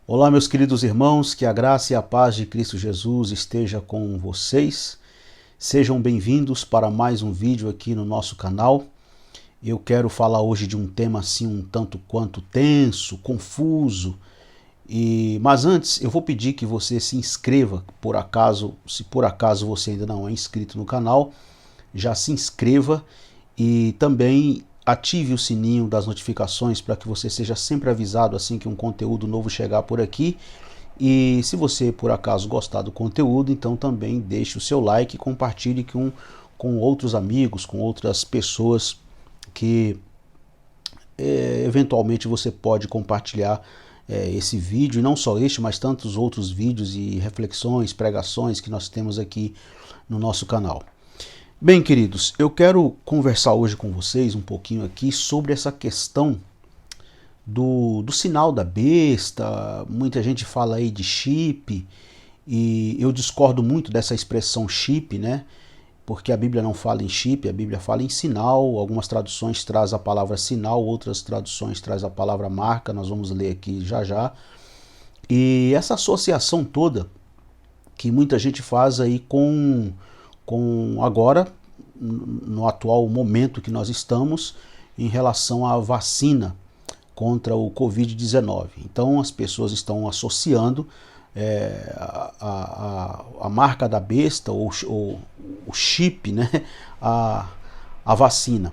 Olá, meus queridos irmãos, que a graça e a paz de Cristo Jesus esteja com vocês. Sejam bem-vindos para mais um vídeo aqui no nosso canal. Eu quero falar hoje de um tema assim um tanto quanto tenso, confuso. Mas antes eu vou pedir que você se inscreva, se por acaso você ainda não é inscrito no canal, já se inscreva e também ative o sininho das notificações para que você seja sempre avisado assim que um conteúdo novo chegar por aqui. E se você por acaso gostar do conteúdo, então também deixe o seu like e compartilhe com outros amigos, com outras pessoas que eventualmente você pode compartilhar esse vídeo, e não só este, mas tantos outros vídeos e reflexões, pregações que nós temos aqui no nosso canal. Bem, queridos, eu quero conversar hoje com vocês um pouquinho aqui sobre essa questão do sinal da besta. Muita gente fala aí de chip, e eu discordo muito dessa expressão chip, né? Porque a Bíblia não fala em chip, a Bíblia fala em sinal. Algumas traduções trazem a palavra sinal, outras traduções trazem a palavra marca, nós vamos ler aqui já já. E essa associação toda que muita gente faz aí com agora, no atual momento que nós estamos, em relação à vacina contra o Covid-19. Então as pessoas estão associando a marca da besta, ou o chip, né, a vacina.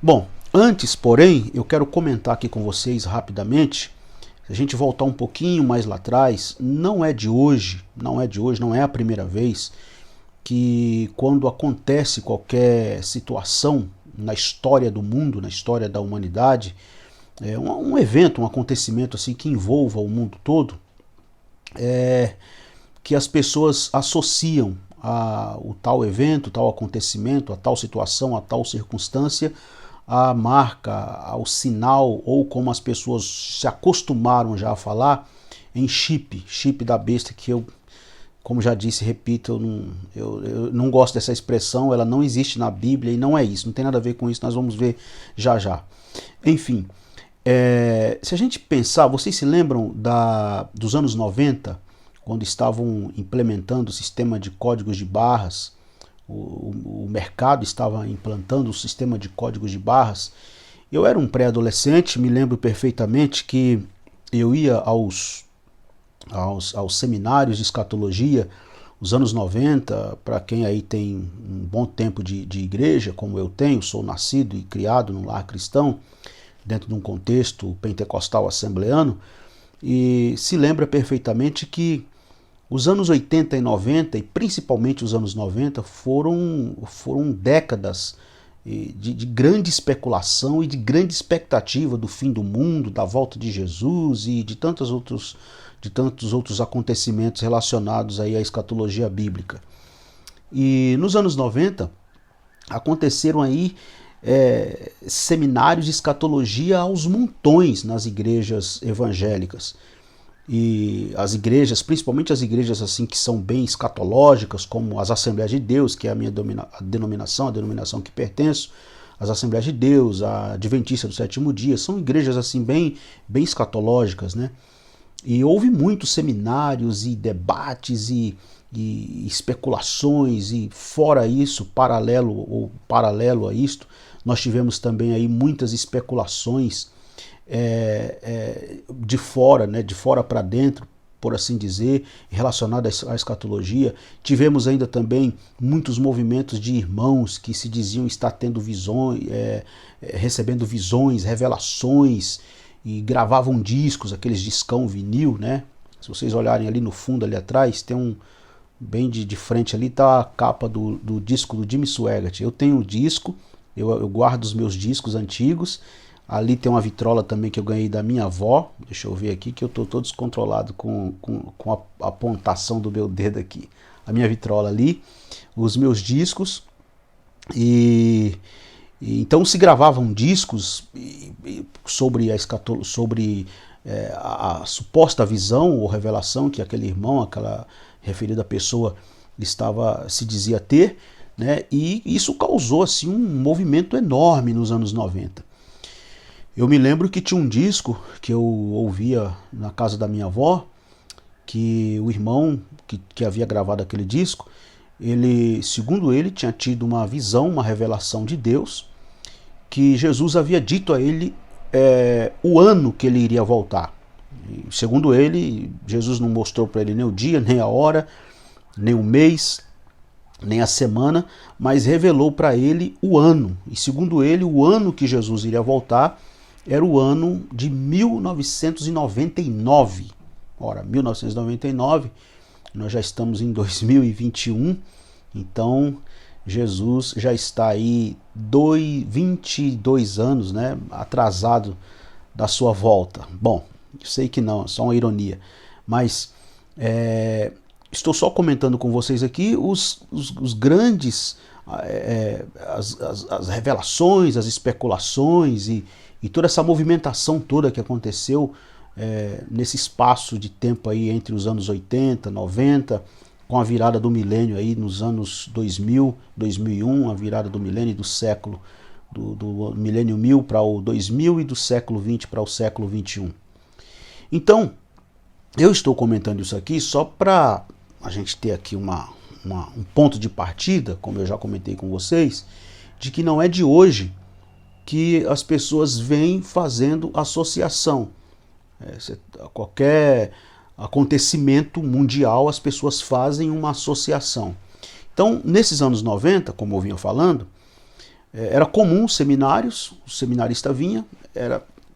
Bom, antes, porém, eu quero comentar aqui com vocês rapidamente. Se a gente voltar um pouquinho mais lá atrás, não é de hoje, não é a primeira vez que quando acontece qualquer situação na história do mundo, na história da humanidade, um evento, um acontecimento assim que envolva o mundo todo, que as pessoas associam o tal evento, tal acontecimento, a tal situação, a tal circunstância, a marca, ao sinal, ou como as pessoas se acostumaram já a falar, em chip da besta, que eu, como já disse, repito, eu não gosto dessa expressão, ela não existe na Bíblia e não é isso, não tem nada a ver com isso, nós vamos ver já já. Enfim, se a gente pensar, vocês se lembram dos anos 90, quando estavam implementando o sistema de códigos de barras, o mercado estava implantando o sistema de códigos de barras. Eu era um pré-adolescente, me lembro perfeitamente que eu ia aos seminários de escatologia, os anos 90, para quem aí tem um bom tempo de igreja, como eu tenho, sou nascido e criado num lar cristão, dentro de um contexto pentecostal assembleano, e se lembra perfeitamente que os anos 80 e 90, e principalmente os anos 90, foram décadas de grande especulação e de grande expectativa do fim do mundo, da volta de Jesus e de tantos outros acontecimentos relacionados aí à escatologia bíblica. E nos anos 90 aconteceram aí seminários de escatologia aos montões nas igrejas evangélicas. E as igrejas, principalmente as igrejas assim que são bem escatológicas, como as Assembleias de Deus, que é a minha denominação, a denominação que pertenço, as Assembleias de Deus, a Adventista do Sétimo Dia, são igrejas assim bem escatológicas, né? E houve muitos seminários e debates e especulações, e fora isso, paralelo a isto, nós tivemos também aí muitas especulações de fora, né, de fora para dentro, por assim dizer, relacionadas à escatologia. Tivemos ainda também muitos movimentos de irmãos que se diziam estar tendo visões, recebendo visões, revelações, e gravavam discos, aqueles discão vinil, né? Se vocês olharem ali no fundo, ali atrás, tem bem de frente ali, tá a capa do disco do Jimmy Swaggart. Eu tenho o disco, eu guardo os meus discos antigos. Ali tem uma vitrola também que eu ganhei da minha avó. Deixa eu ver aqui que eu tô todo descontrolado com a apontação do meu dedo aqui. A minha vitrola ali, os meus discos. Então se gravavam discos sobre a suposta visão ou revelação que aquele irmão, aquela referida pessoa se dizia ter, né? E isso causou assim um movimento enorme nos anos 90. Eu me lembro que tinha um disco que eu ouvia na casa da minha avó, que o irmão que havia gravado aquele disco, ele, segundo ele, tinha tido uma visão, uma revelação de Deus, que Jesus havia dito a ele o ano que ele iria voltar. E, segundo ele, Jesus não mostrou para ele nem o dia, nem a hora, nem o mês, nem a semana, mas revelou para ele o ano. E segundo ele, o ano que Jesus iria voltar era o ano de 1999. Ora, 1999, nós já estamos em 2021, então Jesus já está aí 22 anos, né, atrasado da sua volta. Bom, eu sei que não, é só uma ironia, mas estou só comentando com vocês aqui os grandes, as revelações, as especulações e toda essa movimentação toda que aconteceu nesse espaço de tempo aí entre os anos 80, 90, com a virada do milênio aí nos anos 2000, 2001, a virada do milênio do século, do milênio 1000 para o 2000 e do século 20 para o século 21. Então, eu estou comentando isso aqui só para a gente ter aqui um ponto de partida, como eu já comentei com vocês, de que não é de hoje que as pessoas vêm fazendo associação. Qualquer acontecimento mundial, as pessoas fazem uma associação. Então, nesses anos 90, como eu vinha falando, era comum seminários, o seminarista vinha,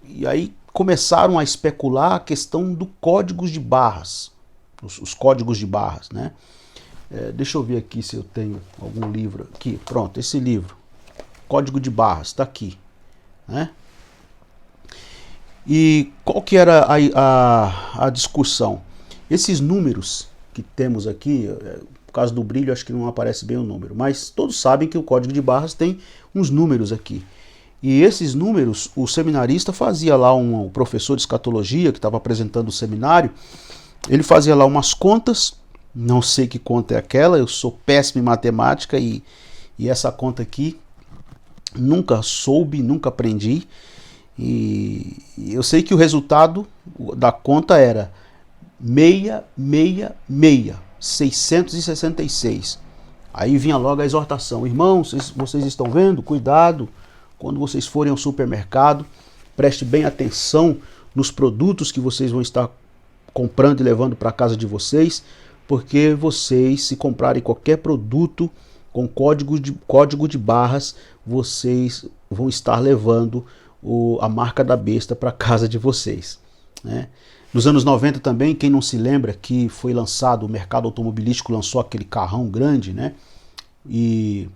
e aí começaram a especular a questão do códigos de barras, os códigos de barras, né? Deixa eu ver aqui se eu tenho algum livro aqui. Pronto, esse livro, Código de Barras, está aqui, né? E qual que era a discussão? Esses números que temos aqui, por causa do brilho acho que não aparece bem o número, mas todos sabem que o código de barras tem uns números aqui. E esses números, o seminarista fazia lá, o professor de escatologia que estava apresentando o seminário, ele fazia lá umas contas, não sei que conta é aquela, eu sou péssimo em matemática e essa conta aqui nunca soube, nunca aprendi. E eu sei que o resultado da conta era 666. Aí vinha logo a exortação: irmãos, vocês estão vendo? Cuidado quando vocês forem ao supermercado, preste bem atenção nos produtos que vocês vão estar comprando e levando para casa de vocês, porque vocês, se comprarem qualquer produto com código de barras, vocês vão estar levando a marca da besta para casa de vocês, né? Nos anos 90 também, quem não se lembra que foi lançado, o mercado automobilístico lançou aquele carrão grande, né? E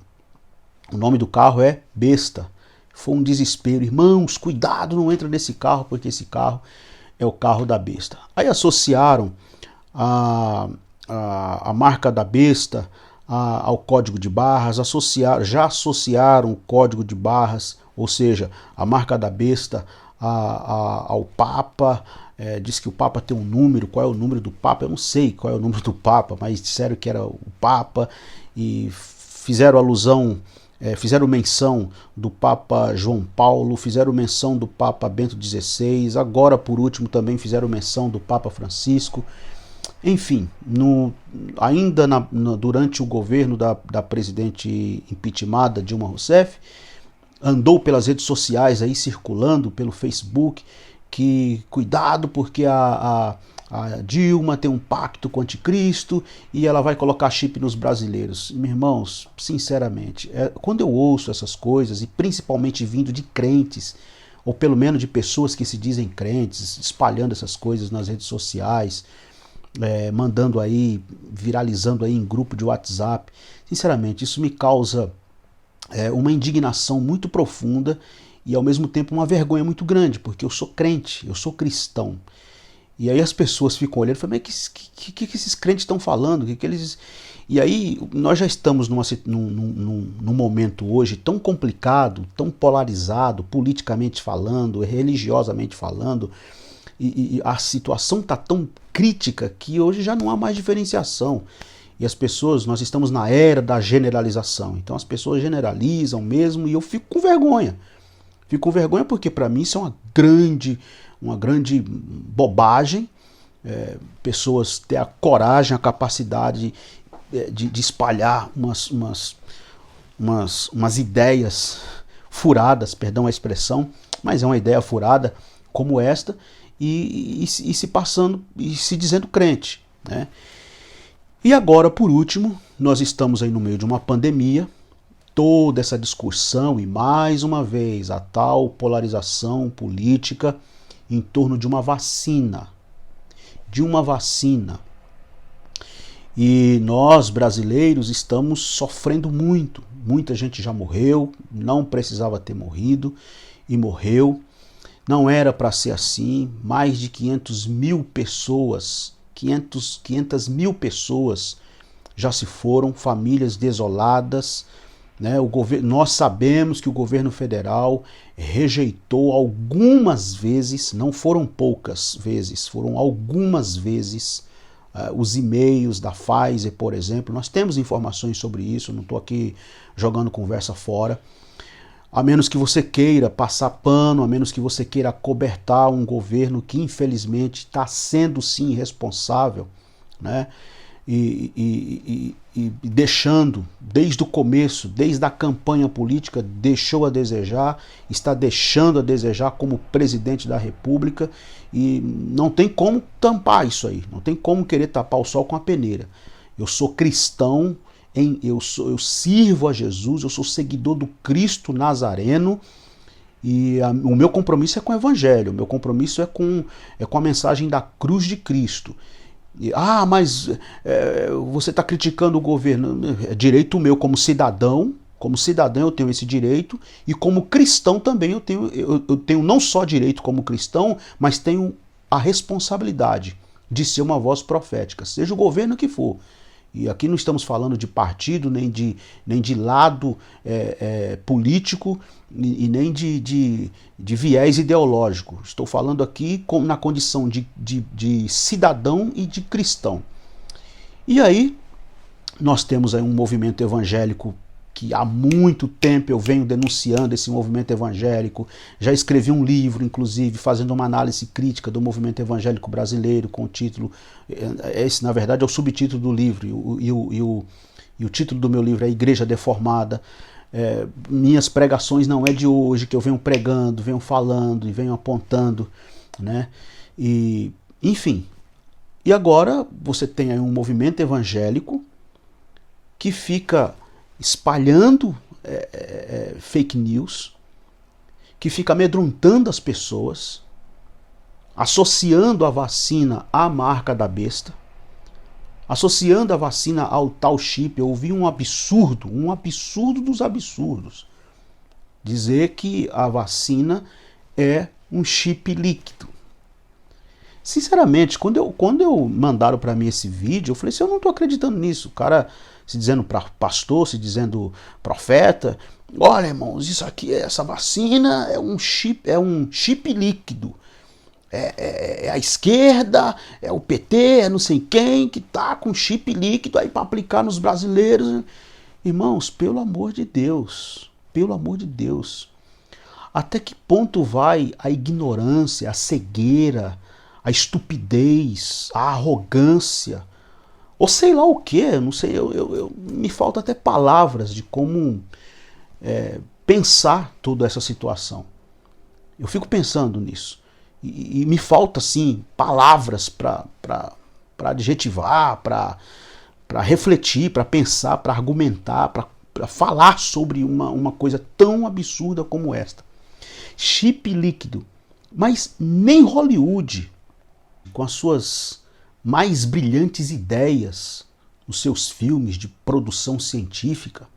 o nome do carro é Besta. Foi um desespero. Irmãos, cuidado, não entra nesse carro, porque esse carro é o carro da besta. Aí associaram a marca da besta ao código de barras, já associaram o código de barras, ou seja, a marca da besta ao Papa. Diz que o Papa tem um número. Qual é o número do Papa? Eu não sei qual é o número do Papa, mas disseram que era o Papa e fizeram alusão, fizeram menção do Papa João Paulo, fizeram menção do Papa Bento XVI, agora por último também fizeram menção do Papa Francisco. Enfim, ainda durante o governo da presidente impeachmentada Dilma Rousseff, andou pelas redes sociais aí circulando pelo Facebook que cuidado porque a Dilma tem um pacto com o anticristo e ela vai colocar chip nos brasileiros. Meus irmãos, sinceramente, quando eu ouço essas coisas, e principalmente vindo de crentes, ou pelo menos de pessoas que se dizem crentes, espalhando essas coisas nas redes sociais, mandando aí, viralizando aí em grupo de WhatsApp, sinceramente, isso me causa uma indignação muito profunda e ao mesmo tempo uma vergonha muito grande, porque eu sou crente, eu sou cristão. E aí as pessoas ficam olhando e falam, mas que esses crentes estão falando? E aí nós já estamos num momento hoje tão complicado, tão polarizado, politicamente falando, religiosamente falando, e a situação está tão crítica que hoje já não há mais diferenciação. E as pessoas, nós estamos na era da generalização. Então as pessoas generalizam mesmo e eu fico com vergonha. Fico com vergonha porque para mim isso é uma grande bobagem. Pessoas ter a coragem, a capacidade de espalhar umas ideias furadas, perdão a expressão, mas é uma ideia furada como esta, e se passando e se dizendo crente, né? E agora, por último, nós estamos aí no meio de uma pandemia, toda essa discussão e mais uma vez a tal polarização política em torno de uma vacina. E nós, brasileiros, estamos sofrendo muito. Muita gente já morreu, não precisava ter morrido e morreu. Não era para ser assim. Mais de 500 mil pessoas, 500 mil pessoas já se foram, famílias desoladas, né? Nós sabemos que o governo federal rejeitou algumas vezes, não foram poucas vezes, foram algumas vezes, os e-mails da Pfizer, por exemplo. Nós temos informações sobre isso, não estou aqui jogando conversa fora. A menos que você queira passar pano, a menos que você queira acobertar um governo que infelizmente está sendo sim irresponsável, né? E deixando, desde o começo, desde a campanha política, deixou a desejar, está deixando a desejar como presidente da República, e não tem como tampar isso aí, não tem como querer tapar o sol com a peneira. Eu sou cristão, eu sirvo a Jesus, eu sou seguidor do Cristo Nazareno, e o meu compromisso é com o Evangelho, o meu compromisso é com a mensagem da cruz de Cristo. Mas você está criticando o governo. É direito meu como cidadão eu tenho esse direito, e como cristão também eu tenho não só direito como cristão, mas tenho a responsabilidade de ser uma voz profética, seja o governo que for. E aqui não estamos falando de partido, nem de lado político, e nem de viés ideológico. Estou falando aqui na condição de cidadão e de cristão. E aí, nós temos aí um movimento evangélico que há muito tempo eu venho denunciando esse movimento evangélico. Já escrevi um livro, inclusive, fazendo uma análise crítica do movimento evangélico brasileiro, com o título, esse na verdade é o subtítulo do livro, e o título do meu livro é Igreja Deformada. Minhas pregações não é de hoje, que eu venho pregando, venho falando e venho apontando, né? E, enfim, e agora você tem aí um movimento evangélico que fica espalhando fake news, que fica amedrontando as pessoas, associando a vacina à marca da besta, associando a vacina ao tal chip. Eu ouvi um absurdo dos absurdos, dizer que a vacina é um chip líquido. Sinceramente, quando eu mandaram para mim esse vídeo, eu falei assim, eu não estou acreditando nisso. O cara se dizendo pastor, se dizendo profeta, olha, irmãos, isso aqui, essa vacina é um chip líquido. É a esquerda, é o PT, é não sei quem que tá com chip líquido aí para aplicar nos brasileiros. Irmãos, pelo amor de Deus, até que ponto vai a ignorância, a cegueira, a estupidez, a arrogância, ou sei lá o que, não sei, me falta até palavras de como pensar toda essa situação. Eu fico pensando nisso. E me falta, assim, palavras para adjetivar, para refletir, para pensar, para argumentar, para falar sobre uma coisa tão absurda como esta. Chip líquido. Mas nem Hollywood, com as suas mais brilhantes ideias, nos seus filmes de produção científica,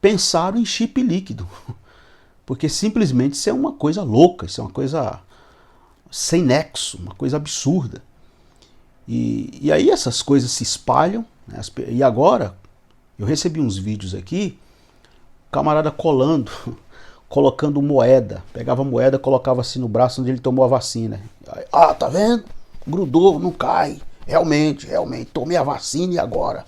pensaram em chip líquido. Porque simplesmente isso é uma coisa louca, isso é uma coisa sem nexo, uma coisa absurda. E aí essas coisas se espalham, né? E agora, eu recebi uns vídeos aqui, camarada colocando moeda, pegava moeda, colocava assim no braço onde ele tomou a vacina. Aí, tá vendo? Grudou, não cai. Realmente, tomei a vacina e agora?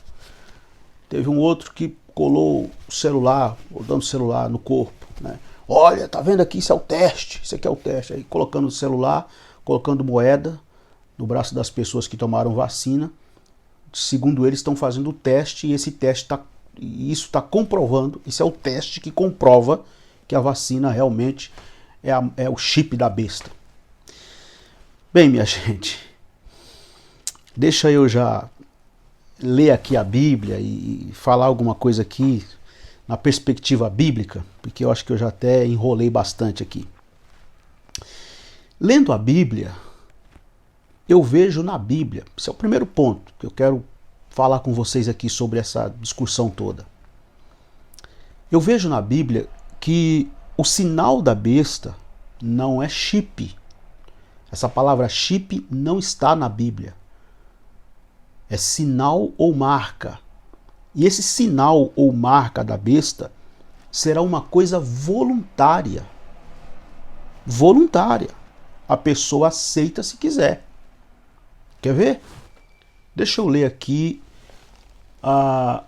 Teve um outro que colou o celular, rodando o celular no corpo, né? Olha, tá vendo aqui, isso é o teste, isso aqui é o teste. Aí colocando o celular, colocando moeda no braço das pessoas que tomaram vacina. Segundo eles, estão fazendo o teste e isso está comprovando, isso é o teste que comprova que a vacina realmente é o chip da besta. Bem, minha gente, deixa eu já ler aqui a Bíblia e falar alguma coisa aqui na perspectiva bíblica, porque eu acho que eu já até enrolei bastante aqui. Lendo a Bíblia, eu vejo na Bíblia, esse é o primeiro ponto que eu quero falar com vocês aqui sobre essa discussão toda. Eu vejo na Bíblia que o sinal da besta não é chip. Essa palavra chip não está na Bíblia. É sinal ou marca. E esse sinal ou marca da besta será uma coisa voluntária. Voluntária. A pessoa aceita se quiser. Quer ver? Deixa eu ler aqui a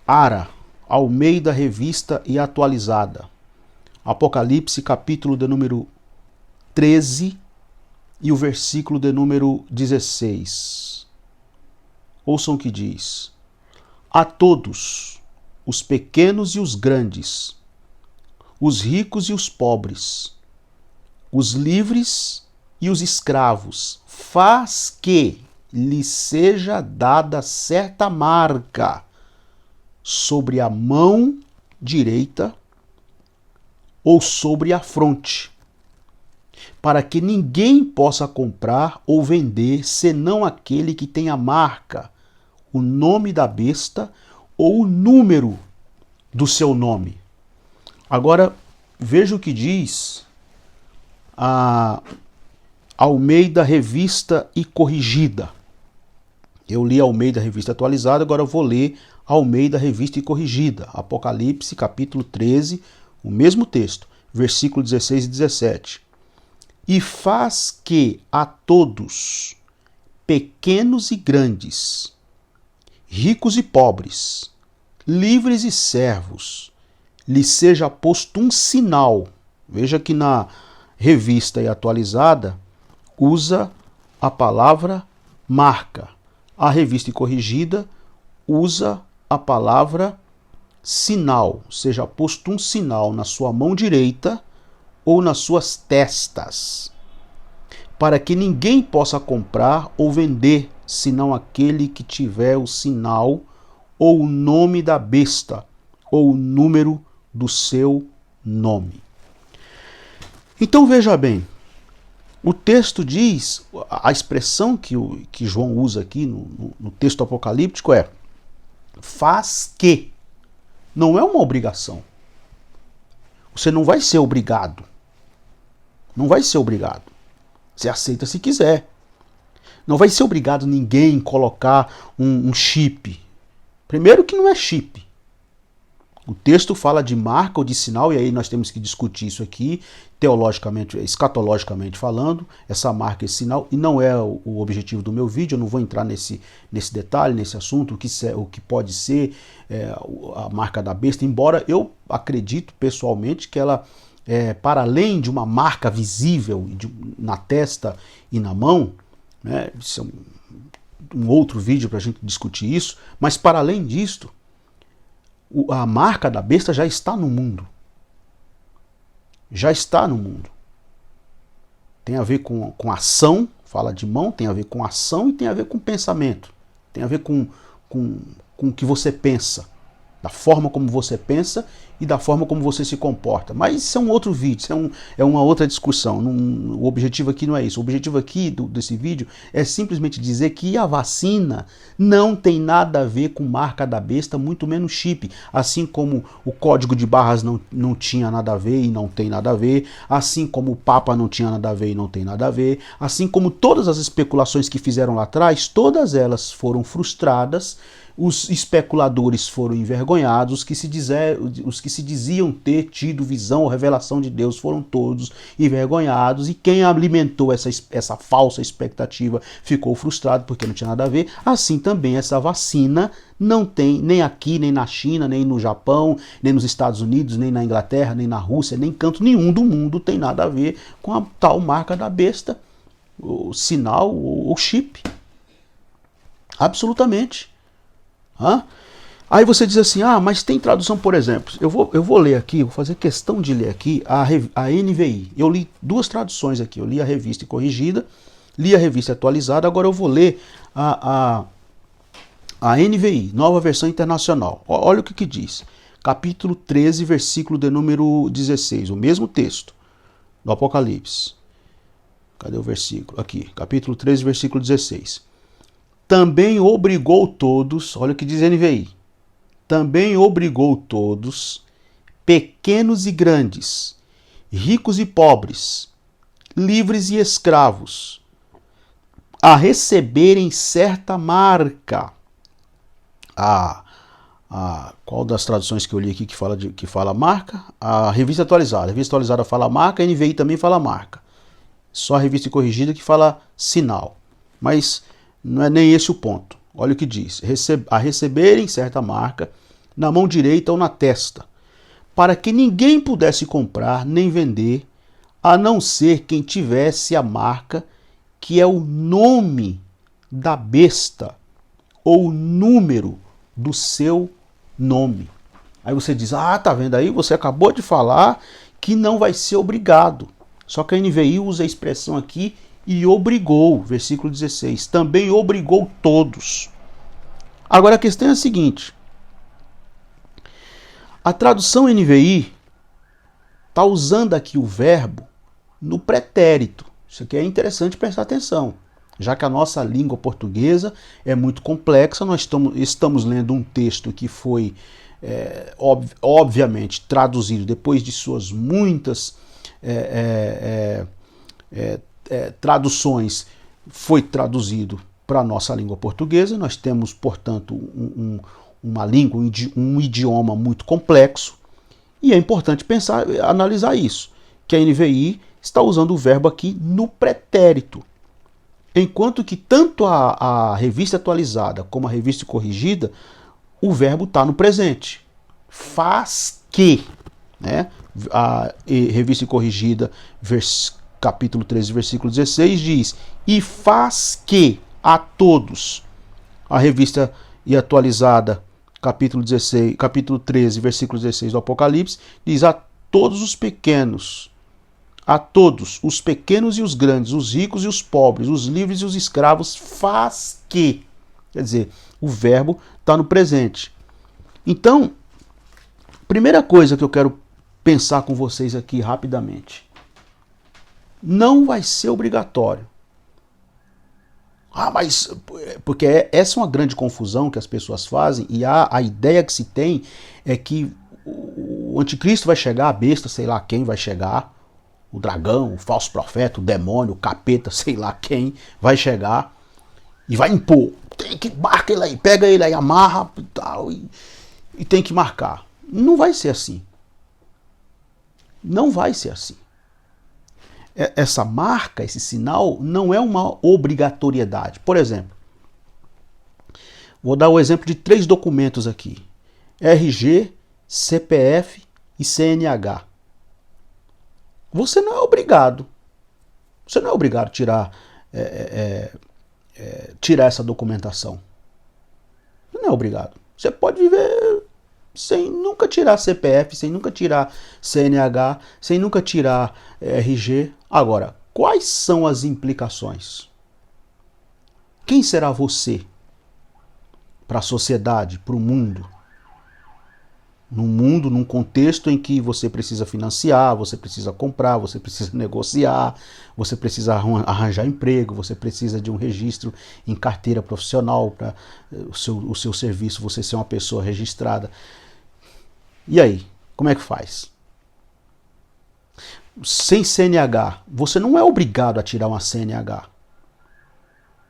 ARA, Almeida Revista e Atualizada. Apocalipse, capítulo de número 13 e o versículo de número 16. Ouçam o que diz: a todos, os pequenos e os grandes, os ricos e os pobres, os livres e os escravos, faz que lhes seja dada certa marca sobre a mão direita ou sobre a fronte, para que ninguém possa comprar ou vender senão aquele que tem a marca, o nome da besta ou o número do seu nome. Agora, veja o que diz a Almeida Revista e Corrigida. Eu li Almeida Revista Atualizada, agora eu vou ler Almeida Revista e Corrigida. Apocalipse, capítulo 13, o mesmo texto, versículo 16 e 17. E faz que a todos, pequenos e grandes, ricos e pobres, livres e servos, lhes seja posto um sinal. Veja que na Revista e Atualizada usa a palavra marca. A Revista e Corrigida usa a palavra sinal, seja posto um sinal na sua mão direita ou nas suas testas, para que ninguém possa comprar ou vender, senão aquele que tiver o sinal ou o nome da besta ou o número do seu nome. Então veja bem, o texto diz, a expressão que João usa aqui no texto apocalíptico é faz que. Não é uma obrigação. Você não vai ser obrigado. Não vai ser obrigado. Você aceita se quiser. Não vai ser obrigado ninguém colocar um chip. Primeiro que não é chip. O texto fala de marca ou de sinal, e aí nós temos que discutir isso aqui, teologicamente, escatologicamente falando, essa marca, esse sinal, e não é o objetivo do meu vídeo, eu não vou entrar nesse detalhe, nesse assunto, o que pode ser a marca da besta, embora eu acredito pessoalmente que ela, para além de uma marca visível na testa e na mão, né, isso é um outro vídeo para a gente discutir isso, mas para além disto, a marca da besta já está no mundo. Já está no mundo. Tem a ver com ação, fala de mão, tem a ver com ação e tem a ver com pensamento. Tem a ver com o que você pensa, da forma como você pensa e da forma como você se comporta. Mas isso é um outro vídeo, isso é uma outra discussão. O objetivo aqui não é isso. O objetivo aqui desse vídeo é simplesmente dizer que a vacina não tem nada a ver com marca da besta, muito menos chip. Assim como o código de barras não tinha nada a ver e não tem nada a ver. Assim como o Papa não tinha nada a ver e não tem nada a ver. Assim como todas as especulações que fizeram lá atrás, todas elas foram frustradas os especuladores foram envergonhados, os que se diziam ter tido visão ou revelação de Deus foram todos envergonhados, e quem alimentou essa falsa expectativa ficou frustrado porque não tinha nada a ver. Assim também essa vacina não tem, nem aqui, nem na China, nem no Japão, nem nos Estados Unidos, nem na Inglaterra, nem na Rússia, nem em canto nenhum do mundo tem nada a ver com a tal marca da besta, o sinal, o chip. Absolutamente. Aí você diz assim, mas tem tradução, por exemplo, eu vou ler aqui, vou fazer questão de ler aqui a NVI. Eu li duas traduções aqui, eu li a Revista Corrigida, li a Revista Atualizada, agora eu vou ler a NVI, Nova Versão Internacional. Olha o que diz. Capítulo 13, versículo de número 16, o mesmo texto do Apocalipse. Cadê o versículo? Aqui, capítulo 13, versículo 16. Também obrigou todos, olha o que diz a NVI, também obrigou todos, pequenos e grandes, ricos e pobres, livres e escravos, a receberem certa marca. Qual das traduções que eu li aqui que fala marca? A Revista Atualizada. A Revista Atualizada fala marca, a NVI também fala marca. Só a Revista Corrigida que fala sinal. Mas não é nem esse o ponto. Olha o que diz. A receberem certa marca na mão direita ou na testa, para que ninguém pudesse comprar nem vender, a não ser quem tivesse a marca, que é o nome da besta ou o número do seu nome. Aí você diz, tá vendo aí? Você acabou de falar que não vai ser obrigado. Só que a NVI usa a expressão aqui, e obrigou, versículo 16, também obrigou todos. Agora a questão é a seguinte, a tradução NVI está usando aqui o verbo no pretérito. Isso aqui é interessante prestar atenção, já que a nossa língua portuguesa é muito complexa. Nós estamos lendo um texto que foi, obviamente, traduzido depois de suas muitas traduções, foi traduzido para a nossa língua portuguesa. Nós temos, portanto, uma língua, um idioma muito complexo, e é importante analisar isso, que a NVI está usando o verbo aqui no pretérito, enquanto que tanto a Revista Atualizada como a Revista Corrigida, o verbo está no presente. Faz que, né? A Revista Corrigida, capítulo 13, versículo 16, diz, e faz que a todos. A Revista e Atualizada, capítulo 13, versículo 16 do Apocalipse, diz, a todos os pequenos, a todos, os pequenos e os grandes, os ricos e os pobres, os livres e os escravos, faz que. Quer dizer, o verbo está no presente. Então, primeira coisa que eu quero pensar com vocês aqui rapidamente. Não vai ser obrigatório. Mas... Porque essa é uma grande confusão que as pessoas fazem, e a ideia que se tem é que o anticristo vai chegar, a besta, sei lá quem vai chegar, o dragão, o falso profeta, o demônio, o capeta, sei lá quem, vai chegar e vai impor. Tem que marcar ele aí, pega ele aí, amarra e tal, e tem que marcar. Não vai ser assim. Não vai ser assim. Essa marca, esse sinal, não é uma obrigatoriedade. Por exemplo, vou dar o exemplo de 3 documentos aqui. RG, CPF e CNH. Você não é obrigado. Você não é obrigado a tirar essa documentação. Você não é obrigado. Você pode viver sem nunca tirar CPF, sem nunca tirar CNH, sem nunca tirar RG. Agora, quais são as implicações? Quem será você para a sociedade, para o mundo? Num mundo, num contexto em que você precisa financiar, você precisa comprar, você precisa negociar, você precisa arranjar emprego, você precisa de um registro em carteira profissional para o seu serviço, você ser uma pessoa registrada. E aí, como é que faz? Sem CNH, você não é obrigado a tirar uma CNH.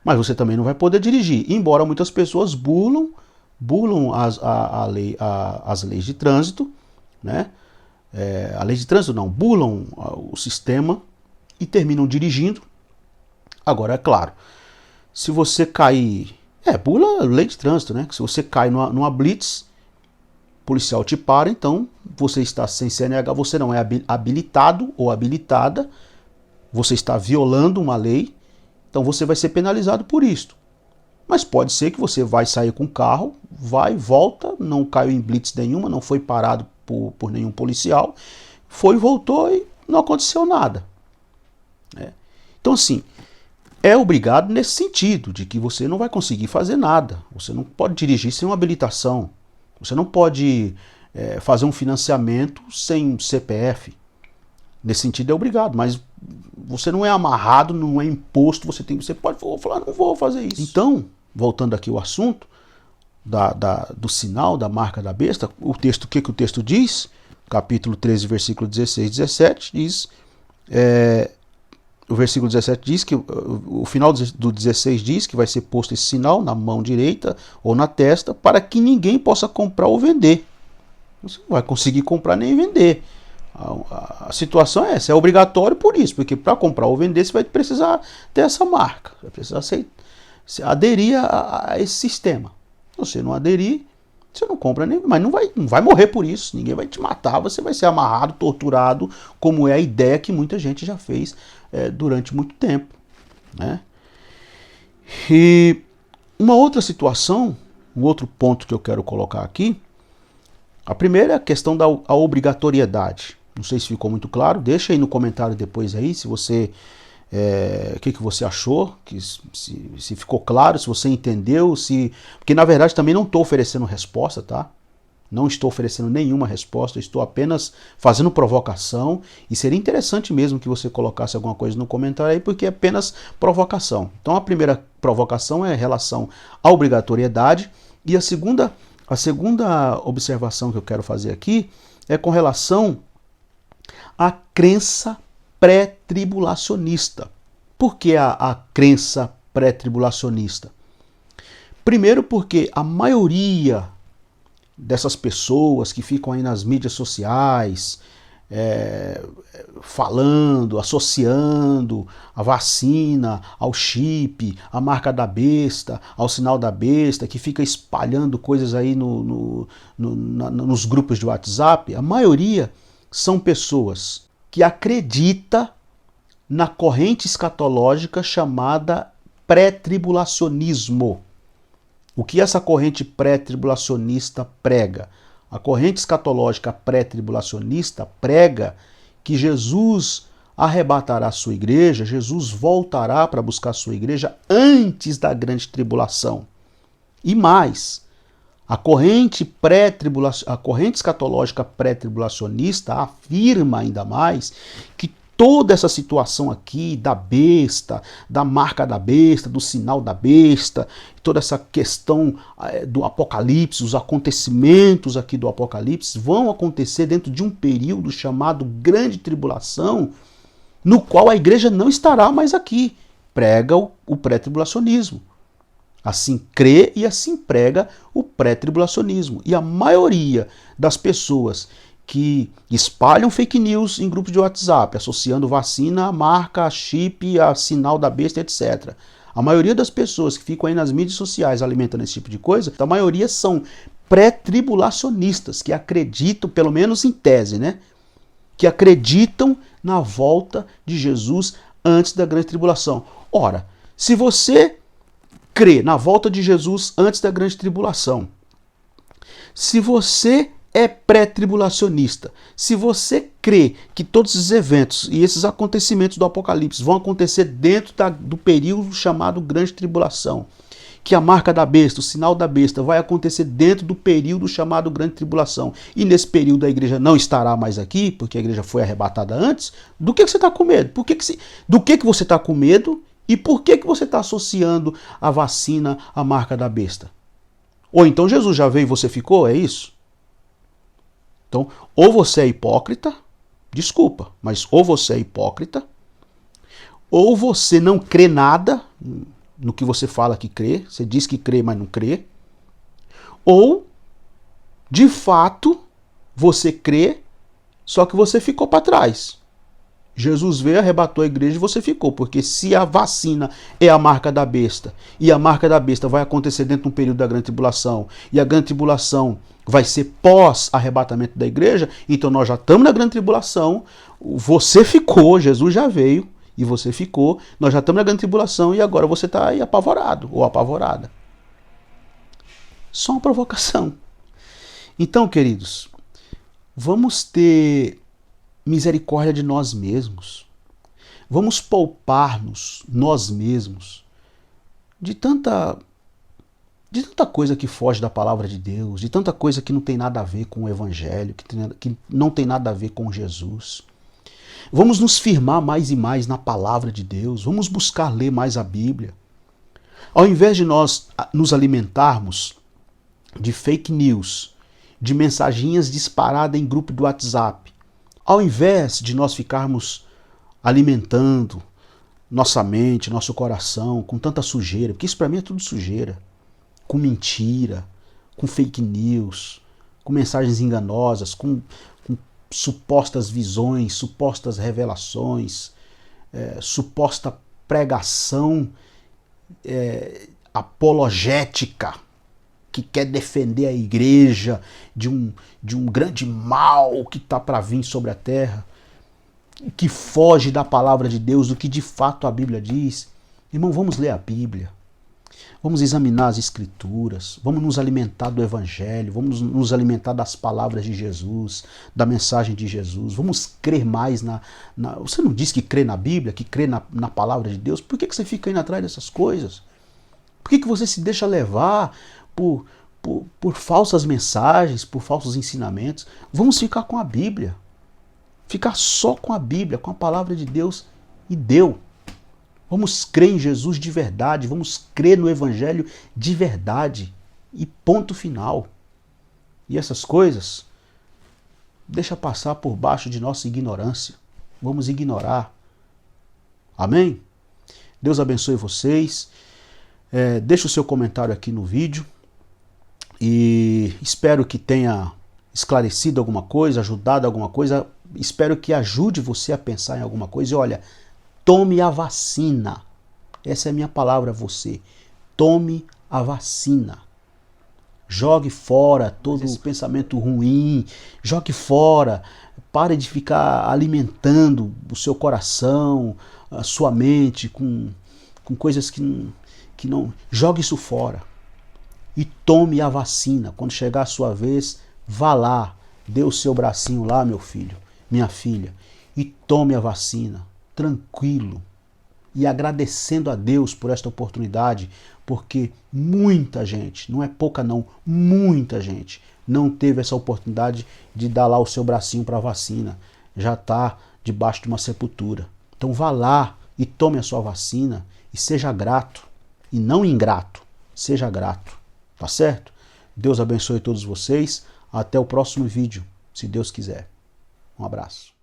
Mas você também não vai poder dirigir, embora muitas pessoas burlam burlam as leis de trânsito, né? A lei de trânsito não, burlam o sistema e terminam dirigindo. Agora, é claro, se você cair... burla a lei de trânsito, né? Se você cai numa blitz, o policial te para, então você está sem CNH, você não é habilitado ou habilitada, você está violando uma lei, então você vai ser penalizado por isso. Mas pode ser que você vai sair com o carro, vai, volta, não caiu em blitz nenhuma, não foi parado por nenhum policial, foi, voltou e não aconteceu nada. Então assim, é obrigado nesse sentido, de que você não vai conseguir fazer nada, você não pode dirigir sem uma habilitação, você não pode fazer um financiamento sem CPF, nesse sentido é obrigado, mas você não é amarrado, não é imposto, você pode falar, não vou fazer isso. Então, voltando aqui ao assunto do sinal, da marca da besta, o que o texto diz? Capítulo 13, versículo 16 e 17, diz, o versículo 17 diz que, o final do 16 diz que vai ser posto esse sinal na mão direita ou na testa para que ninguém possa comprar ou vender. Você não vai conseguir comprar nem vender. A situação é essa, é obrigatório por isso, porque para comprar ou vender você vai precisar ter essa marca, vai precisar aderir a esse sistema. Se você não aderir, você não compra nem, mas não vai morrer por isso, ninguém vai te matar, você vai ser amarrado, torturado, como é a ideia que muita gente já fez durante muito tempo, né? E uma outra situação, um outro ponto que eu quero colocar aqui, a primeira é a questão da obrigatoriedade. Não sei se ficou muito claro, deixa aí no comentário depois aí, se você o que você achou, se ficou claro, se você entendeu, porque na verdade também não estou oferecendo resposta, tá? Não estou oferecendo nenhuma resposta, estou apenas fazendo provocação, e seria interessante mesmo que você colocasse alguma coisa no comentário aí, porque é apenas provocação. Então a primeira provocação é em relação à obrigatoriedade, e a segunda observação que eu quero fazer aqui é com relação à crença pré-tribulacionista. Por que a crença pré-tribulacionista? Primeiro porque a maioria dessas pessoas que ficam aí nas mídias sociais, falando, associando a vacina ao chip, a marca da besta, ao sinal da besta, que fica espalhando coisas aí nos grupos de WhatsApp, a maioria são pessoas que acreditam na corrente escatológica chamada pré-tribulacionismo. O que essa corrente pré-tribulacionista prega? A corrente escatológica pré-tribulacionista prega que Jesus arrebatará a sua igreja, Jesus voltará para buscar a sua igreja antes da grande tribulação. E mais, a corrente escatológica pré-tribulacionista afirma ainda mais que toda essa situação aqui da besta, da marca da besta, do sinal da besta, toda essa questão do Apocalipse, os acontecimentos aqui do Apocalipse vão acontecer dentro de um período chamado Grande Tribulação, no qual a igreja não estará mais aqui. Prega o pré-tribulacionismo. Assim crê e assim prega o pré-tribulacionismo. E a maioria das pessoas que espalham fake news em grupos de WhatsApp, associando vacina, marca, chip, a sinal da besta, etc. A maioria das pessoas que ficam aí nas mídias sociais alimentando esse tipo de coisa, a maioria são pré-tribulacionistas, que acreditam, pelo menos em tese, né? Que acreditam na volta de Jesus antes da grande tribulação. Ora, se você crê na volta de Jesus antes da grande tribulação, se você é pré-tribulacionista, se você crê que todos esses eventos e esses acontecimentos do Apocalipse vão acontecer dentro do período chamado Grande Tribulação, que a marca da besta, o sinal da besta vai acontecer dentro do período chamado Grande Tribulação, e nesse período a igreja não estará mais aqui, porque a igreja foi arrebatada antes, do que você está com medo? Do que você está com medo e por que você está associando a vacina à marca da besta? Ou então Jesus já veio e você ficou, é isso? Então, ou você é hipócrita, desculpa, mas ou você é hipócrita, ou você não crê nada no que você fala que crê, você diz que crê, mas não crê, Ou, de fato, você crê, só que você ficou para trás. Jesus veio, arrebatou a igreja e você ficou. Porque se a vacina é a marca da besta, e a marca da besta vai acontecer dentro de um período da grande tribulação, e a grande tribulação vai ser pós-arrebatamento da igreja, então nós já estamos na grande tribulação, você ficou, Jesus já veio, e você ficou, nós já estamos na grande tribulação, e agora você está aí apavorado, ou apavorada. Só uma provocação. Então, queridos, vamos ter misericórdia de nós mesmos. Vamos poupar-nos nós mesmos de tanta coisa que foge da palavra de Deus, de tanta coisa que não tem nada a ver com o Evangelho, que não tem nada a ver com Jesus. Vamos nos firmar mais e mais na palavra de Deus, vamos buscar ler mais a Bíblia. Ao invés de nós nos alimentarmos de fake news, de mensaginhas disparadas em grupo do WhatsApp, ao invés de nós ficarmos alimentando nossa mente, nosso coração com tanta sujeira, porque isso para mim é tudo sujeira, com mentira, com fake news, com mensagens enganosas, com supostas visões, supostas revelações, suposta pregação apologética, que quer defender a igreja de um grande mal que está para vir sobre a terra, que foge da palavra de Deus, do que de fato a Bíblia diz. Irmão, vamos ler a Bíblia, vamos examinar as Escrituras, vamos nos alimentar do Evangelho, vamos nos alimentar das palavras de Jesus, da mensagem de Jesus, vamos crer mais Você não diz que crê na Bíblia, que crê na palavra de Deus? Por que você fica indo atrás dessas coisas? Por que você se deixa levar por falsas mensagens, por falsos ensinamentos? Vamos ficar com a Bíblia. Ficar só com a Bíblia, com a palavra de Deus, e deu. Vamos crer em Jesus de verdade, vamos crer no Evangelho de verdade, e ponto final. E essas coisas, deixa passar por baixo de nossa ignorância. Vamos ignorar. Amém? Deus abençoe vocês. Deixa o seu comentário aqui no vídeo. E espero que tenha esclarecido alguma coisa, ajudado alguma coisa. Espero que ajude você a pensar em alguma coisa. E olha, tome a vacina. Essa é a minha palavra a você. Tome a vacina. Jogue fora todo esse pensamento ruim. Jogue fora. Pare de ficar alimentando o seu coração, a sua mente com coisas que não... Jogue isso fora. E tome a vacina. Quando chegar a sua vez, vá lá, dê o seu bracinho lá, meu filho, minha filha, e tome a vacina, tranquilo, e agradecendo a Deus por esta oportunidade, porque muita gente, não é pouca não, muita gente não teve essa oportunidade de dar lá o seu bracinho para a vacina, já está debaixo de uma sepultura. Então vá lá e tome a sua vacina e seja grato, e não ingrato, seja grato. Tá certo? Deus abençoe todos vocês. Até o próximo vídeo, se Deus quiser. Um abraço.